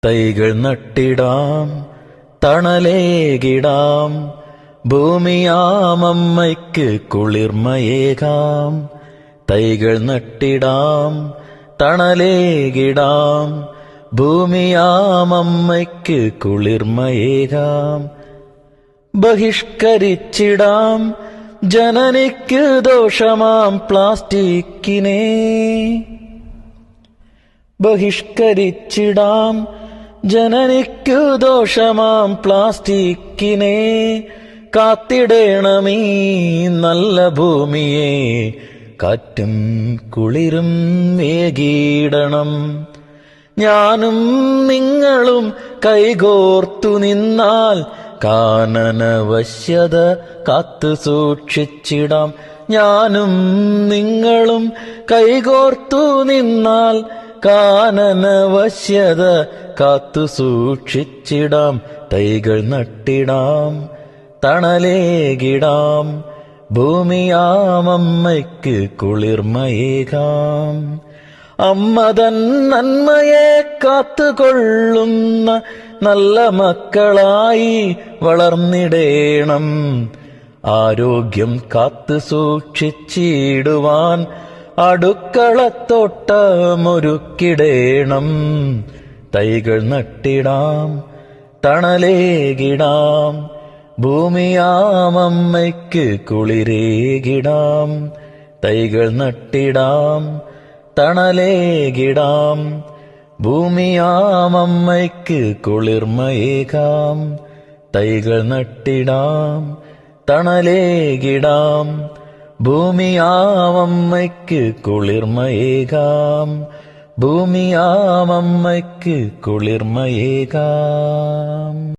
തൈകൾ നട്ടിടാം, തണലേകിടാം, ഭൂമിയാമമ്മയ്ക്ക് കുളിർമയേകാം. തൈകൾ നട്ടിടാം, തണലേകിടാം, ഭൂമിയാമമ്മയ്ക്ക് കുളിർമയേകാം. ബഹിഷ്കരിച്ചിടാം ജനനിക്ക് ദോഷമാം പ്ലാസ്റ്റിക്കിനെ. ബഹിഷ്കരിച്ചിടാം ജനനിക്കു ദോഷമാം പ്ലാസ്റ്റിക്കിനെ. കാത്തിടേണമീ നല്ല ഭൂമിയെ, കാറ്റും കുളിരും ഏകിടണം. ഞാനും നിങ്ങളും കൈകോർത്തു നിന്നാൽ കാനനവശ്യത കാത്തു സൂക്ഷിച്ചിടാം. ഞാനും നിങ്ങളും കൈകോർത്തു നിന്നാൽ കാനനവശ്യത കാത്തു സൂക്ഷിച്ചിടാം. തൈകൾ നട്ടിടാം, തണലേകിടാം, ഭൂമിയാമമ്മയ്ക്ക് കുളിർമയേകാം. അമ്മ തൻ നന്മയെ കാത്തുകൊള്ളുന്ന നല്ല മക്കളായി വളർന്നിടേണം. ആരോഗ്യം കാത്തു സൂക്ഷിച്ചിടുവാൻ അടുക്കളത്തോട്ടമൊരുക്കിടേണം. തൈകൾ നട്ടിടാം, തണലേകിടാം, ഭൂമിയാമമ്മയ്ക്ക് കുളിരേകിടാം. തൈകൾ നട്ടിടാം, തണലേകിടാം, ഭൂമിയാമമ്മയ്ക്ക് കുളിർമയേകാം. തൈകൾ നട്ടിടാം, തണലേകിടാം, ഭൂമിയാമമ്മയ്ക്ക് കുളിർമയേകാം. ഭൂമിയാമമ്മയ്ക്ക് കുളിർമയേകാം.